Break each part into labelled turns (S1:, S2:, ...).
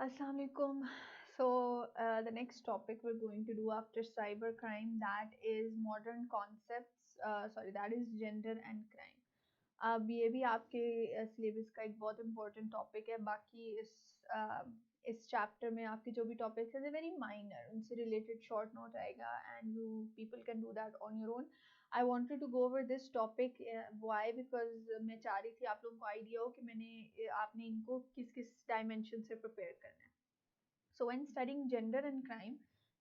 S1: Assalamu alaikum. So, the next topic we're going to do after cybercrime, that is modern concepts, that is gender and crime. अब ये भी आपके syllabus का एक बहुत important topic है। बाकी इस चैप्टर में आपके जो भी टॉपिक्स है वेरी माइनर, उनसे रिलेटेड शॉर्ट नोट आएगा and you people can do that on your own. I wanted to go over this topic why, because मैं चाह रही थी आप लोगों को आइडिया हो कि आपने इनको किस किस डायमेंशन से प्रिपेयर करना है। So when studying gender and crime,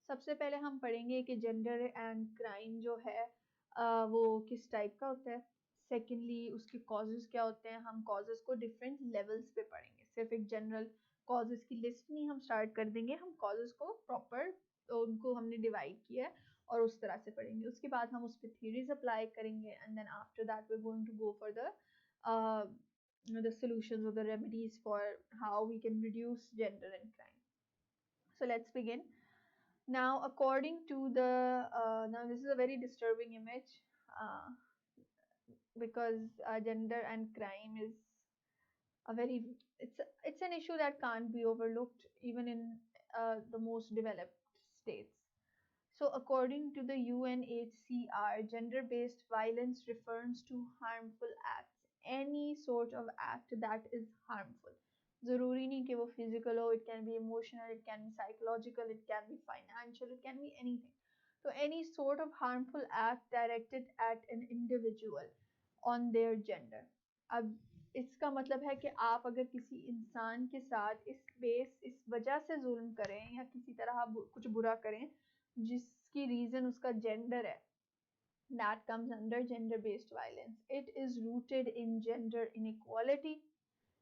S1: सबसे पहले हम पढ़ेंगे कि जेंडर एंड क्राइम जो है वो किस टाइप का होता है। सेकेंडली उसके कॉजेज क्या होते हैं, हम कॉजेज को डिफरेंट लेवल्स पे पढ़ेंगे। सिर्फ एक जनरल कॉजेज की लिस्ट नहीं हम स्टार्ट कर देंगे, हम कॉजेज को प्रॉपर उनको हमने डिवाइड किया है और उस तरह से पढ़ेंगे। उसके बाद हम उस पर थ्योरीज अप्लाई करेंगे and then after that we are going to go for the solutions or the remedies for how we can reduce gender and crime. So let's begin. Now, according to the now this is a very disturbing image, uh, because gender and crime is a very it's an issue that can't be overlooked even in the most developed states. So, according to the UNHCR, gender-based violence refers to harmful acts, any sort of act that is harmful. ज़रूरी नहीं कि वो physical हो, it can be emotional, it can be psychological, it can be financial, it can be anything. So any sort of harmful act directed at an individual on their gender. अब इसका मतलब है कि आप अगर किसी इंसान के साथ इस वजह से जुल्म करें या किसी तरह कुछ बुरा करें जिसकी रीजन उसका जेंडर है, that comes under gender based violence. It is rooted in gender inequality,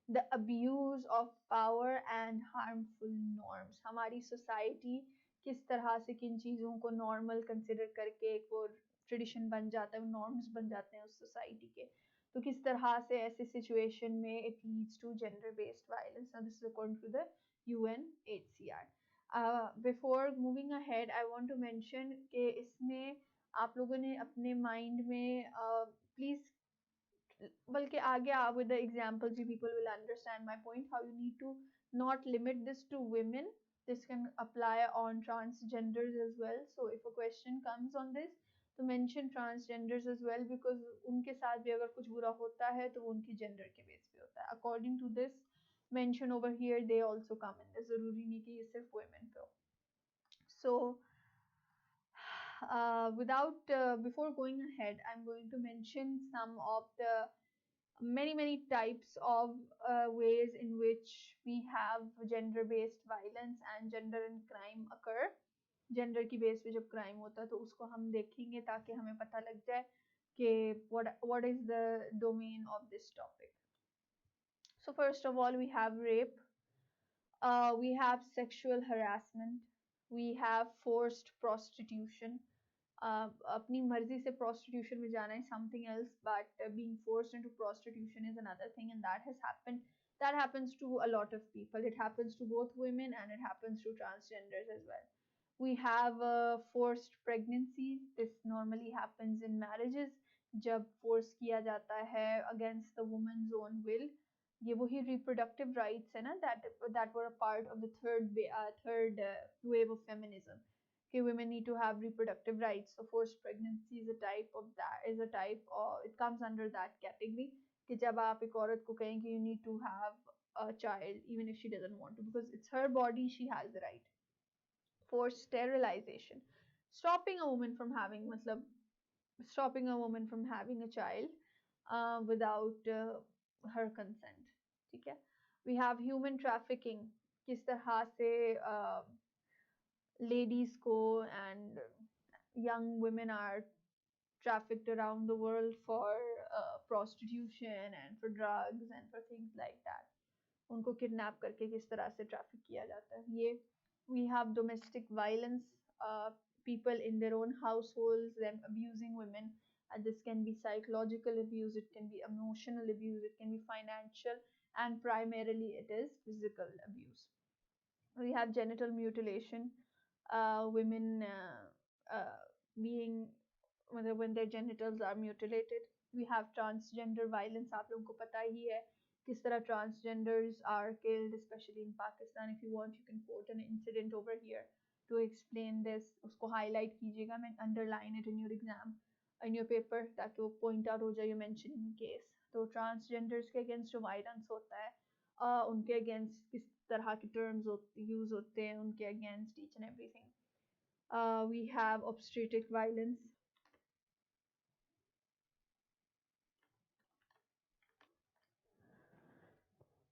S1: the abuse of power and harmful norms. हमारी सोसाइटी किस तरह से किन चीज़ों को नॉर्मल कंसिडर करके एक वो ट्रेडिशन बन जाता है, नॉर्म्स बन जाते हैं उस सोसाइटी के, तो किस तरह से ऐसे सिचुएशन में it leads to gender based violence. This is according to the UNHCR. Before moving ahead I want to mention कि इसमें आप लोगों ने अपने माइंड में प्लीज बल्कि आगे with the examples you people will understand my point, how you need to not limit this to women. This can apply on transgenders as well. So if a question comes on this, तो mention transgenders as well, because उनके साथ भी अगर कुछ बुरा होता है तो वो उनकी जेंडर के बेस पे होता है. According to this mention over here, they also come in. जरूरी नहीं कि ये सिर्फ women पे हो. So without before going ahead, I'm going to mention some of the many types of ways in which we have gender based violence and gender and crime occur. Gender की base पे जब crime होता है तो उसको हम देखेंगे ताकि हमें पता लग जाए कि what is the domain of this topic. So first of all, we have rape, we have sexual harassment, we have forced prostitution. अपनी मर्जी से prostitution में जाना is something else, but being forced into prostitution is another thing, and that happens to a lot of people. It happens to both women and it happens to transgenders as well. We have forced pregnancies. This normally happens in marriages, जब force किया जाता है against the woman's own will. ये वही reproductive rights है ना, that were a part of the third wave of feminism. Okay, women need to have reproductive rights. So forced pregnancy is a type of that. It comes under that category. कि जब आप एक औरत को कहें कि you need to have a child even if she doesn't want to, because it's her body, she has the right. Forced sterilization, stopping a woman from having a child without her consent. ठीक है. We have human trafficking. किस तरह से ladies को and young women are trafficked around the world for prostitution and for drugs and for things like that. उनको kidnap करके किस तरह से ट्रैफिक किया जाता है ये. We have domestic violence, people in their own households, them abusing women. And this can be psychological abuse, it can be emotional abuse, it can be financial, and primarily it is physical abuse. We have genital mutilation, women being when their genitals are mutilated. We have transgender violence, आप लोगों को पता ही है किस तरह transgenders are killed, especially in Pakistan. If you want, you can quote an incident over here to explain this. उसको highlight कीजिएगा, मैं underline it in your exam, in your paper, ताकि वो point out हो जाए, you mentioning case. तो transgenders के against जो violence होता है, उनके against किस तरह के terms use होते हैं, उनके against each and everything. We have obstetric violence.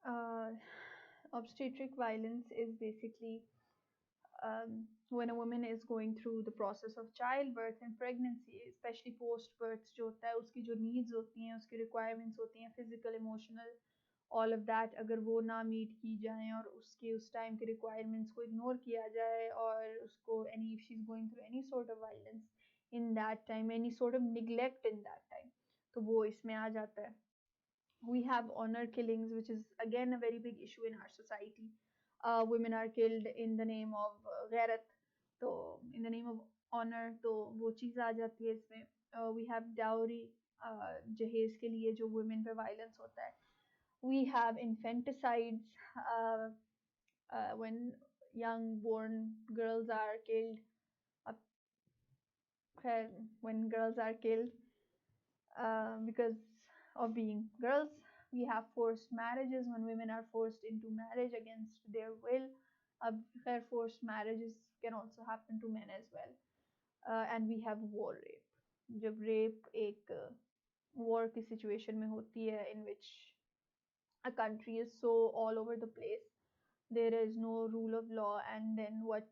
S1: Uh, Obstetric violence is basically when a woman is going through the process of childbirth and pregnancy, especially post birth, जो होता है उसकी जो needs होती हैं, उसकी requirements होती हैं, physical, emotional, all of that, अगर वो ना meet की जाएं और उसके उस time के requirements को ignore किया जाए और उसको if she's going through any sort of violence in that time, any sort of neglect in that time, तो वो इसमें आ जाता है. We have honor killings, which is again a very big issue in our society. Women are killed in the name of ghairat, so in the name of honor, तो वो चीज़ आ जाती है इसमें. We have dowry, जहेज के लिए जो women पे violence होता है. We have infanticides, when young born girls are killed. When girls are killed because of being girls. We have forced marriages when women are forced into marriage against their will. Forced marriages can also happen to men as well. And we have war rape. जब rape एक war की situation में होती है in which a country is so all over the place, there is no rule of law, and then what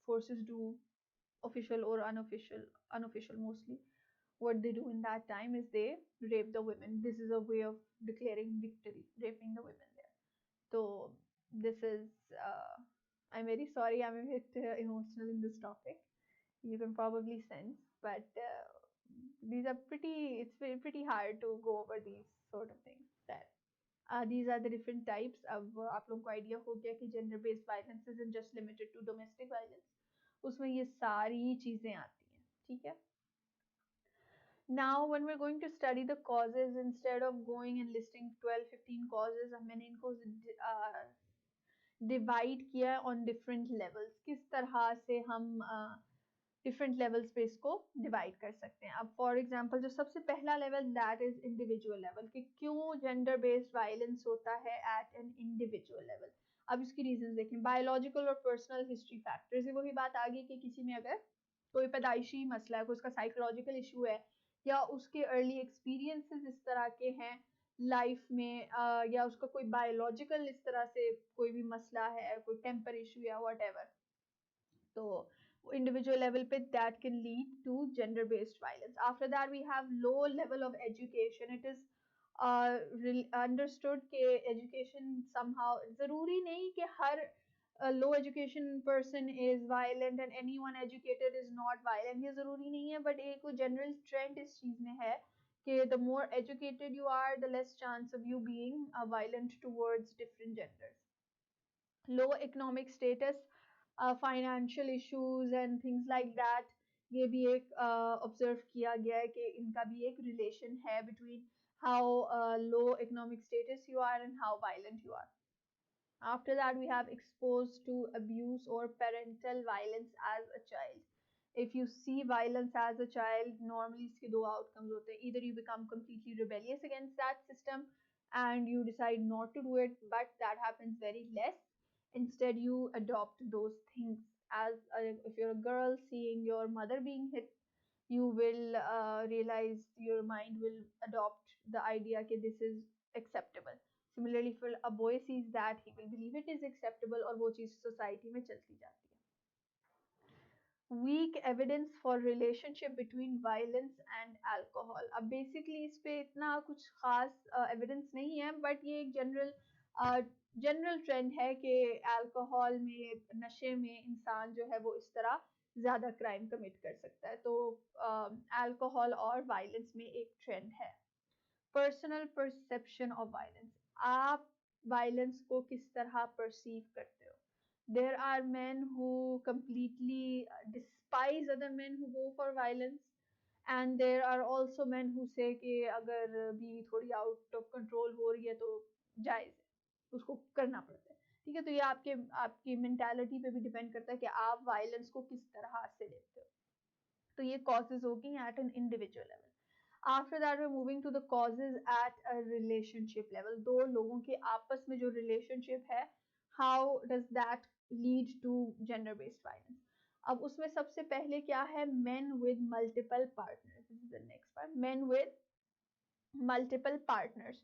S1: forces do, official or unofficial mostly, what they do in that time is they rape the women. This is a way of declaring victory, raping the women there. So this is, I'm very sorry, I'm a bit emotional in this topic. You can probably sense, but these are it's pretty hard to go over these sort of things there. These are the different types. अब आप लोगों को idea हो गया कि gender based violence isn't just limited to domestic violence. उसमें ये सारी चीजें आती हैं, ठीक है? Now when we're going to study the causes, instead of going and listing 12-15 causes, मैंने इनको divide किया on different levels. किस तरह से हम different levels पे इसको divide कर सकते हैं. अब for example जो सबसे पहला level, that is individual level, कि क्यों gender based violence होता है at an individual level. अब इसकी reasons देखें. Biological और personal history factors, ये वही बात आ गई कि किसी में अगर कोई पैदाइशी मसला है, कोई उसका psychological issue है, या उसके अर्ली एक्सपीरियंसेस इस तरह के हैं लाइफ में, या उसका कोई बायोलॉजिकल इस तरह से कोई भी मसला है, कोई टेम्पर इशू या वट एवर, तो individual level पे that can lead to gender based violence. After that we have low level of education. It is understood कि education somehow, जरूरी नहीं कि हर a low education person is violent and anyone educated is not violent, ये जरूरी नहीं है, but एक general trend इस चीज में है कि the more educated you are, the less chance of you being violent towards different genders. Low economic status, financial issues and things like that, ये भी एक observe किया गया है कि इनका भी एक relation है between how low economic status you are and how violent you are. After that, we have exposed to abuse or parental violence as a child. If you see violence as a child, normally इसके दो outcomes होते हैं. Either you become completely rebellious against that system and you decide not to do it, but that happens very less. Instead, you adopt those things. If you're a girl seeing your mother being hit, you will realize, your mind will adopt the idea that this is acceptable. Similarly, if a boy sees that, he will believe it is acceptable और वो चीज़ society में चलती जाती है. Weak evidence for relationship between violence and alcohol. अब basically इस पे इतना कुछ खास evidence नहीं है, but ये एक general trend है कि alcohol में, नशे में इंसान जो है वो इस तरह ज़्यादा crime commit कर सकता है. तो alcohol और violence में एक trend है. Personal perception of violence. आप violence को किस तरह perceive करते हो? There are men who completely despise other men who go for violence, and there are also men who say कि अगर बीवी थोड़ी out of control हो रही है तो जायज़ है, उसको करना पड़ता है। ठीक है, तो ये आपके आपकी मेंटालिटी पे भी डिपेंड करता है कि आप वायलेंस को किस तरह से लेते हो। तो ये causes होगी at an individual level. After that we're moving to the causes at a relationship level. दो लोगों के आपस में जो relationship है, how does that lead to gender based violence? अब उसमें सबसे पहले क्या है, men with multiple partners. This is the next part. Men with multiple partners.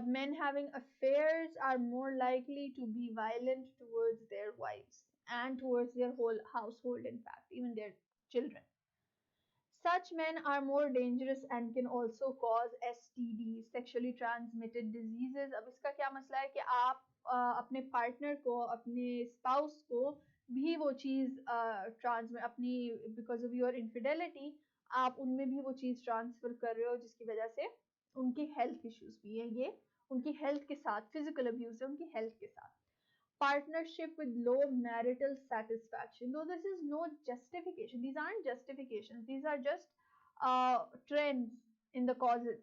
S1: Men having affairs are more likely to be violent towards their wives and towards their whole household, in fact, even their children. Such men are more dangerous and can also cause STDs, sexually transmitted diseases. अब इसका क्या मसला है कि आप अपने partner को, अपने स्पाउस को भी वो चीज़ ट्रांसमिट अपनी बिकॉज ऑफ योर इनफिडेलिटी आप उनमें भी वो चीज़ ट्रांसफर कर रहे हो, जिसकी वजह से उनकी हेल्थ इश्यूज भी है। ये उनकी हेल्थ के साथ फिजिकल अब्यूज है, उनकी हेल्थ के साथ। Partnership with low marital satisfaction. Though this is no justification, these aren't justifications, these are just trends in the causes.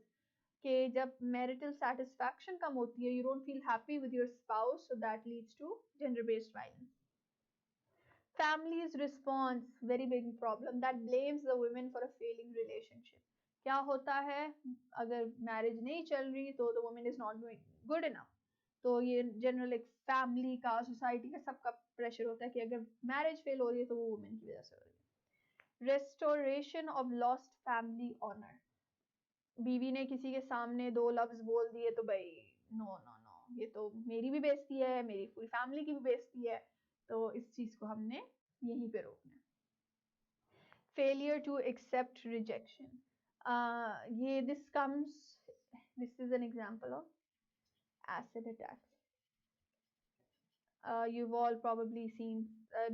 S1: कि जब marital satisfaction कम होती है, you don't feel happy with your spouse, so that leads to gender-based violence. Family's response, very big problem, that blames the women for a failing relationship. क्या होता है, अगर marriage नहीं चल रही तो the woman is not doing good enough. तो ये जनरल एक फैमिली का, सोसाइटी का, सबका प्रेशर होता है कि अगर मैरिज फेल हो रही है तो वो वुमेन की वजह से हो रही है। Restoration of lost family honour, बीवी ने किसी के सामने दो लफ्ज बोल दिए तो भाई नो नो नो, ये तो मेरी भी बेइज्जती है, मेरी पूरी फैमिली की भी बेइज्जती है, तो इस चीज को हमने यहीं पे रोकना है। फेलियर टू एक्सेप्ट रिजेक्शन, ये this is an example of acid attack. You've all probably seen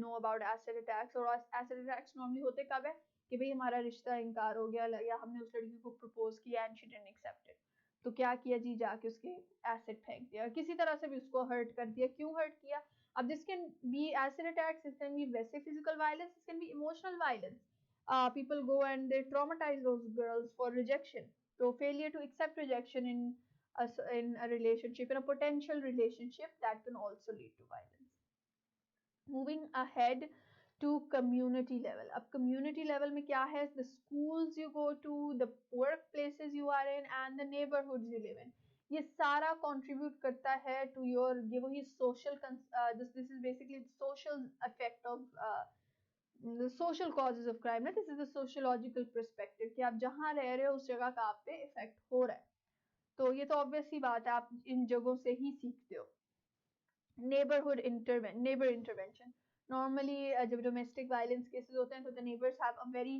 S1: know about acid attacks. और acid attacks normally होते कब है कि भाई हमारा रिश्ता इनकार हो गया या हमने उस लड़की को प्रपोज किया and she didn't accept it, तो क्या किया जी, जाके उसके एसिड फेंक दिया, किसी तरह से भी उसको हर्ट कर दिया। क्यों हर्ट किया? अब this can be acid attacks, this can be वैसे physical violence, this can be emotional violence. People go and they traumatize those girls for rejection. So failure to accept rejection in a relationship, in a potential relationship, that can also lead to violence. Moving ahead to community level. अब community level में क्या है? The schools you go to, the workplaces you are in, and the neighborhoods you live in. ये सारा contribute करता है to your ये वही social this is basically the social effect of the social causes of crime. This is the sociological perspective कि आप जहाँ रह रहे हो उस जगह का आप पे effect हो रहा है, तो ये तो obvious सी बात है, आप इन जगहों से ही सीखते हो। neighbor intervention. Normally जब domestic violence cases होते हैं तो the neighbors have a very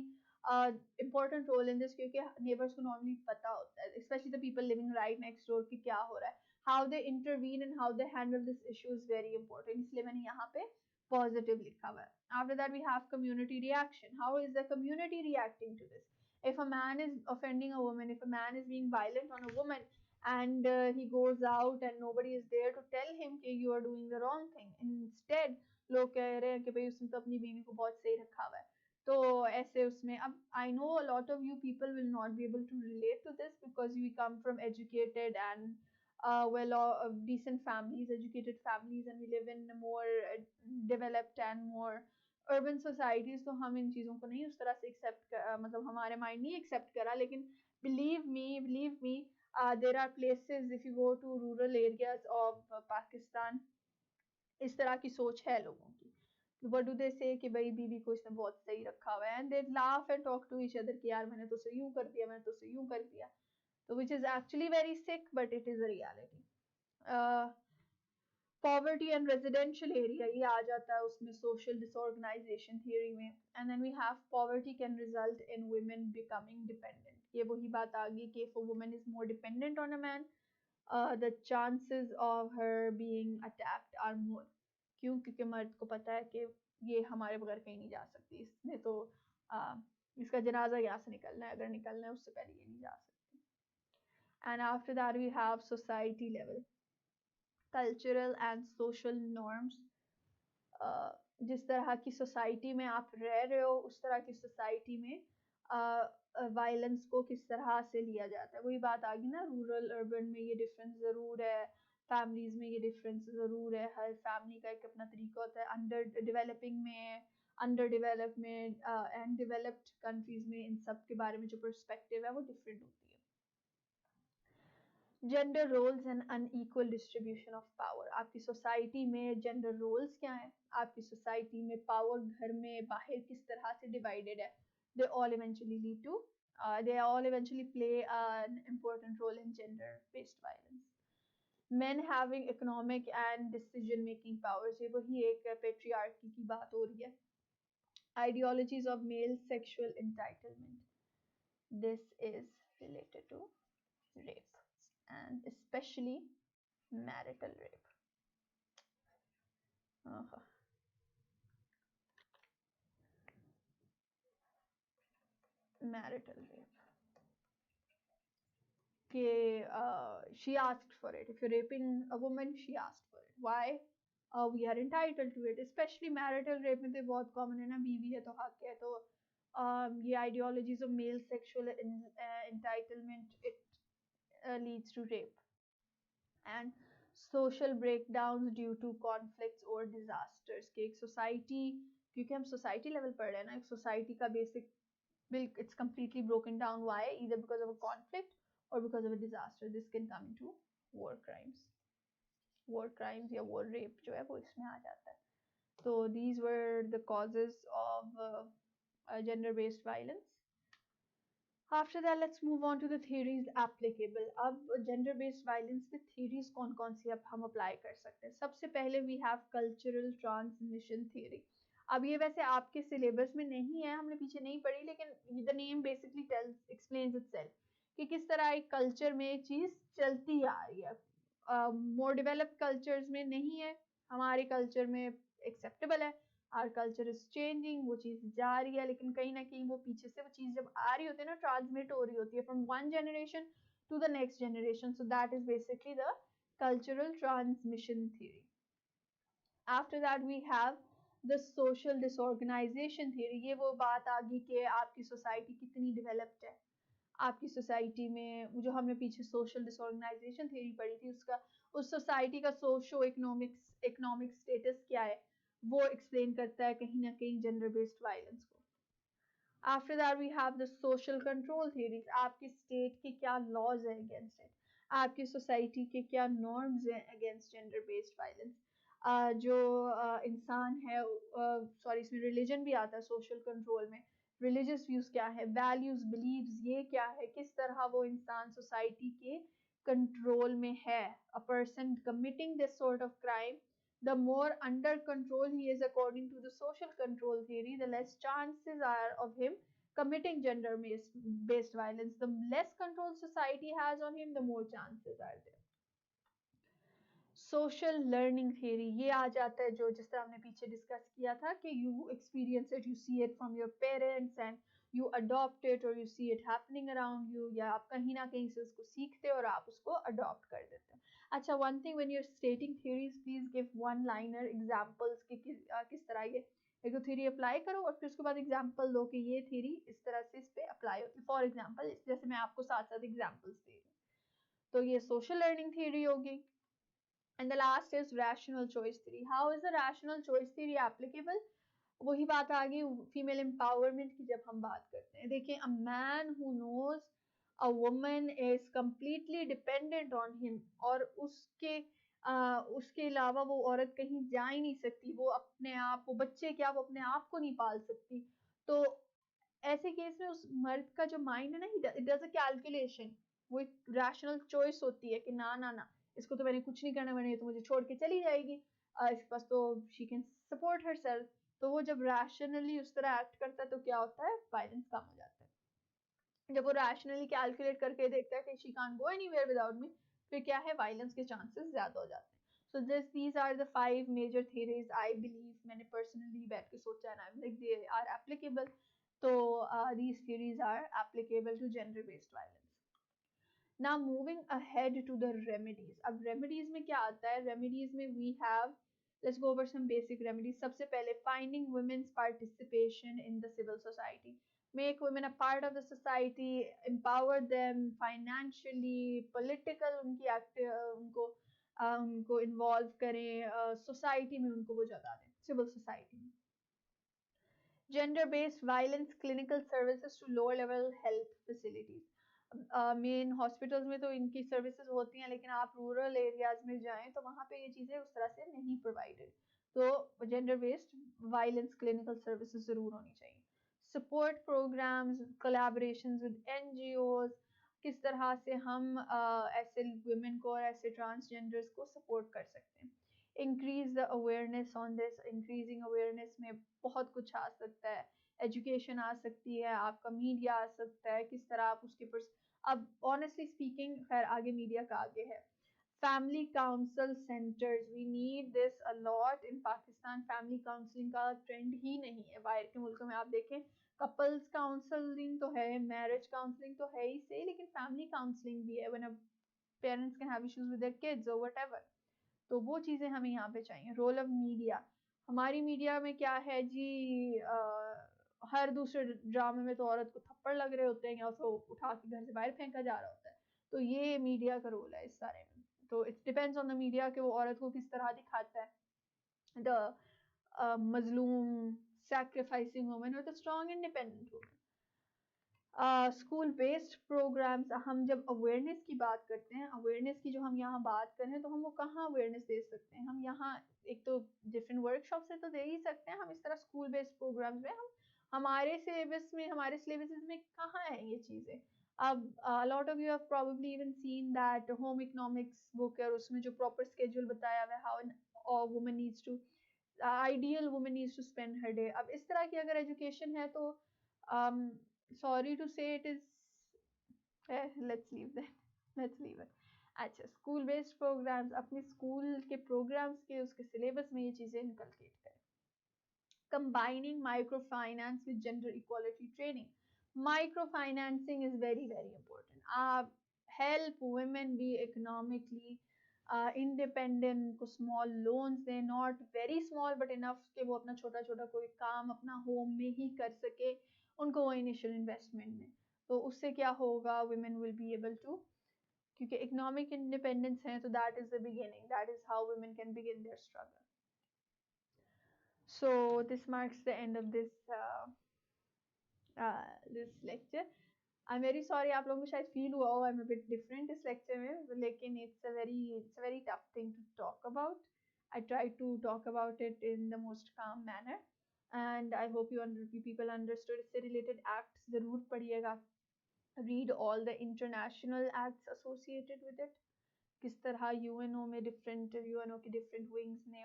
S1: important role in this, क्योंकि neighbors को normally पता होता है, especially the people living right next door, कि क्या हो रहा है, how they intervene and how they handle this issue is very important. इसलिए मैंने यहाँ पे positive लिखा हुआ है. After that we have community reaction. How is the community reacting to this? If a man is offending a woman, if a man is being violent on a woman, and he goes out and nobody is there to tell him कि you are doing the wrong thing, instead लोग कह रहे हैं कि भाई उसने तो अपनी बीवी को बहुत सही रखा हुआ है, तो ऐसे उसमें अब I know a lot of you people will not be able to relate to this because we come from educated and decent families, educated families, and we live in more developed and more urban societies, तो हम इन चीज़ों को नहीं उस तरह से accept मतलब हमारे mind नहीं accept करा, लेकिन believe me, there are places if you go to rural areas of Pakistan, इस तरह की सोच है लोगों की। What do they say कि भाई बीवी को इसने बहुत सही रखा हुआ है, and they laugh and talk to each other कि यार मैंने तो उसे यूं कर दिया, मैंने तो उसे यूं कर दिया, तो which is actually very sick, but it is a reality. Poverty and residential area ये आ जाता है उसमें social disorganization theory में, and then we have poverty can result in women becoming dependent. ये वही बात आ गई कि if a woman is more dependent on a man, the chances of her being attacked are more. क्यों? क्योंकि मर्द को पता है कि ये हमारे बगैर कहीं नहीं जा सकती, इसने तो इसका जनाजा यहाँ से निकलना है, अगर निकलना है उससे पहले ये नहीं जा सकती. And after that we have society level. Cultural and social norms, जिस तरह की सोसाइटी में आप रह रहे हो उस तरह की सोसाइटी में वायलेंस को किस तरह से लिया जाता है, वही बात आ गई ना, रूरल अर्बन में ये डिफरेंस ज़रूर है. फैमिलीज में ये डिफरेंस ज़रूर है, हर फैमिली का एक अपना तरीका होता है। अंडर डेवलपिंग में, अंडर डेवलप में एंड डेवलप्ड कंट्रीज में इन सब के बारे में जो पर्सपेक्टिव है वो डिफरेंट होती है। Gender roles and unequal distribution of power. आपकी सोसाइटी में जेंडर रोल्स क्या है, आपकी सोसाइटी में पावर घर में बाहर किस तरह से डिवाइडेड है, they all eventually lead to they all eventually play an important role in gender based violence. Men having economic and decision making powers, ये वही एक पेट्रियार्की की बात हो रही है। Ideologies of male sexual entitlement, this is related to rape and especially marital rape. uh Marital rape, she asked for it. If you're raping a woman, she asked for it. Why? We are entitled to it. Especially marital rape में तो बहुत common है ना, बीवी है तो हक है, तो ये ideologies of male sexual entitlement, it leads to rape and social breakdowns due to conflicts or disasters. कि एक society, क्योंकि हम society level पढ़ रहे हैं ना, एक society का basic will, it's completely broken down. Why? Either because of a conflict or because of a disaster. This can come into war crimes. War crimes या war rape जो है वो इसमें आ जाता है. So these were the causes of gender-based violence. After that, let's move on to the theories applicable. अब gender-based violence में theories कौन-कौन सी अब हम apply कर सकते हैं? सबसे पहले we have cultural transmission theory. अब ये वैसे आपके सिलेबस में नहीं है, हमने पीछे नहीं पढ़ी, लेकिन the name basically tells explains itself कि किस तरह एक कल्चर में एक चीज चलती आ रही है। मोर डेवलप्ड कल्चर्स में नहीं है, हमारे कल्चर में एक्सेप्टेबल है, आर कल्चर इज चेंजिंग, वो चीज जा रही है, लेकिन कहीं ना कहीं वो पीछे से वो चीज जब आ रही होती है ना, ट्रांसमिट हो रही होती है from one generation to the next generation. So that is basically the cultural transmission theory. After that we have the social disorganization theory. ये वो बात आ गई कि आपकी सोसाइटी कितनी डेवलप्ड है, आपकी सोसाइटी में जो हमने पीछे सोशल डिसऑर्गेनाइजेशन थ्योरी पढ़ी थी, उसका उस सोसाइटी का सोशो इकोनॉमिक स्टेटस क्या है, वो एक्सप्लेन करता है कहीं ना कहीं जेंडर बेस्ड वायलेंस को. After that we have the social control theories. आपकी स्टेट के क्या लॉज है अगेंस्ट इट, आपकी सोसाइटी के क्या नॉर्म्स हैं अगेंस्ट जेंडर बेस्ड वायलेंस. जो इंसान है, सॉरी इसमें रिलीजन भी आता है सोशल कंट्रोल में, रिलीजियस व्यूज क्या है, वैल्यूज बिलीव्स ये क्या है, किस तरह वो इंसान सोसाइटी के कंट्रोल में है. A person committing this sort of crime, the more under control he is according to the social control theory, the less chances are of him committing gender based violence. The less control society has on him, the more chances are there. Social learning theory, ये आ जाता है जो जिस तरह हमने पीछे discuss किया था कि you experience it, you see it from your parents and you adopt it, और you see it happening around you, या आप कहीं ना कहीं से उसको सीखते हो और आप उसको अडॉप्ट कर देते हो. अच्छा, one thing when you are stating theories, please give one liner examples कि किस तरह ये एक थ्योरी अप्लाई करो और फिर उसके बाद एग्जांपल दो कि ये थ्योरी इस तरह से इस पे अप्लाई होती है. फॉर एग्जांपल जैसे मैं आपको साथ साथ एग्जांपल्स दे रही हूँ, तो ये सोशल लर्निंग थ्योरी होगी. And the last is rational choice theory. How is the rational choice theory applicable? वही बात आ गई फीमेल एम्पावरमेंट की जब हम बात करते हैं. देखिए, a man who knows a woman is completely dependent on him, और उसके अलावा वो औरत कहीं जा ही नहीं सकती, वो अपने आप, वो बच्चे क्या, वो अपने आप को नहीं पाल सकती, तो ऐसे केस में उस मर्द का जो माइंड है ना, इट डज अ कैलकुलेशन, वो एक रैशनल चॉइस होती है कि ना ना ना, इसको तो मैंने कुछ नहीं करना, मैंने तो मुझे छोड़ के चली जाएगी, इसके पास तो शी कैन सपोर्ट हरसेल्फ. तो वो जब रैशनली उस तरह एक्ट करता है तो क्या होता है, वायलेंस कम हो जाता है. जब वो रैशनली कैलकुलेट करके देखता है कि she can't go anywhere without me, फिर क्या है, वायलेंस के चांसेस ज्यादा हो जाते हैं. So these are the 5 major theories I believe, मैंने personally बैठ के सोचा है ना, like they are applicable. So these theories are applicable to gender based violence. Now moving ahead to the remedies. अब remedies में क्या आता है, remedies में we have, let's go over some basic remedies. सबसे पहले finding women's participation in the civil society. Make women a part of the society, empower them financially, political उनको उनको इन्वॉल्व करें, सोसाइटी में उनको वो जगह दें, सिविल सोसाइटी में। Gender based violence clinical services to lower level health facilities. Main hospitals में तो इनकी सर्विसेज होती हैं, लेकिन आप रूरल एरियाज में जाएं तो वहाँ पे ये चीज़ें उस तरह से नहीं प्रोवाइडेड। तो gender based violence clinical services ज़रूर होनी चाहिए। Support programmes, collaborations with NGOs, किस तरह से हम ऐसे वुमेन को और ऐसे ट्रांसजेंडर्स को सपोर्ट कर सकते हैं। Increase the awareness on this, increasing awareness में बहुत कुछ आ सकता है। एजुकेशन आ सकती है, आपका मीडिया आ सकता है, किस तरह आप उसके पर। अब ऑनेस्टली स्पीकिंग, खैर आगे मीडिया का आगे है। Family counsel centres, we need this a lot in Pakistan. Family counselling का ट्रेंड ही नहीं है। बाहर के मुल्कों में आप देखें, कपल्स काउंसलिंग तो है, मैरिज काउंसलिंग तो है ही सही, लेकिन फैमिली काउंसलिंग भी है when a parents can have issues with their kids और व्हाटएवर। तो वो चीज़ें हमें यहाँ पे चाहिए। रोल ऑफ मीडिया, हमारी मीडिया में क्या है जी, हर दूसरे ड्रामे में तो औरत को थप्पड़ लग रहे होते हैं या उसको उठा के घर से बाहर फेंका जा रहा होता है। तो ये मीडिया का रोल है इस सारे में। तो it depends on the media कि वो औरत को किस तरह दिखाता है। द मजलूम sacrificing woman with a strong independent woman। School based programmes, हम जब अवेयरनेस की बात करते हैं, अवेयरनेस की जो हम यहाँ बात कर रहे हैं, तो हम वो कहाँ अवेयरनेस दे सकते हैं? हम यहाँ एक तो डिफरेंट वर्कशॉप से तो दे ही सकते हैं, हम इस तरह स्कूल बेस्ड प्रोग्राम्स में हम हमारे सिलेबस में, हमारे सिलेबस में कहाँ है ये चीज़ें? अब lot of you have probably even seen that home economics book है, और उसमें जो प्रॉपर स्केड्यूल बताया हुआ है how an woman needs to, ideal woman needs to spend her day. अब इस तरह की अगर एजुकेशन है तो um, sorry to say it is, let's leave that, let's leave it। अच्छा, स्कूल बेस्ड प्रोग्राम्स, अपने स्कूल के प्रोग्राम्स के उसके सिलेबस में ये चीज़ें इनकलकेट करें। combining microfinance with gender equality training, micro financing is very very important। आप help women be economically independent, उनको स्मॉल लोन्स दें, not very small but enough कि वो अपना छोटा छोटा कोई काम अपना होम में ही कर सके, उनको वो इनिशियल इन्वेस्टमेंट में। तो उससे क्या होगा, women will be able to, क्योंकि इकोनॉमिक इंडिपेंडेंस है तो that is the beginning, that is how women can begin their struggle। So this marks the end of this lecture। I'm very sorry, आप लोगों को शायद फील हुआ हो I'm a bit different इस लेक्चर में, लेकिन it's a very tough thing to talk about। I try to talk about it in the most calm manner and I hope you people understood। इससे related acts जरूर पढ़िएगा, read all the international acts associated with it। किस तरह UNO में different, UNO के different wings ने,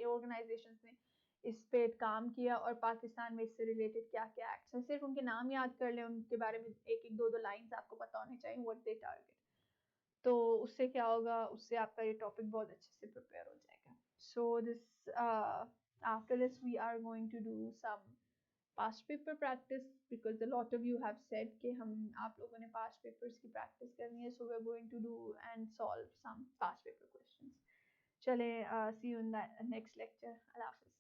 S1: organisations ने इस पे काम किया, और पाकिस्तान में इससे रिलेटेड क्या क्या एक्ट्स हैं। सिर्फ उनके नाम याद कर लें, उनके बारे में एक एक दो दो लाइंस आपको पता होने चाहिए, व्हाट दे टारगेट। तो उससे क्या होगा, उससे आपका ये टॉपिक बहुत अच्छे से प्रिपेयर हो जाएगा। So this after this we are going to do some past paper practice, because a lot of you have said कि हम आप लोगों ने पास्ट पेपर्स की प्रैक्टिस करनी है। So we are going to do and solve some past paper questions. चले, see you in the next lecture. अल्लाह हाफिज़।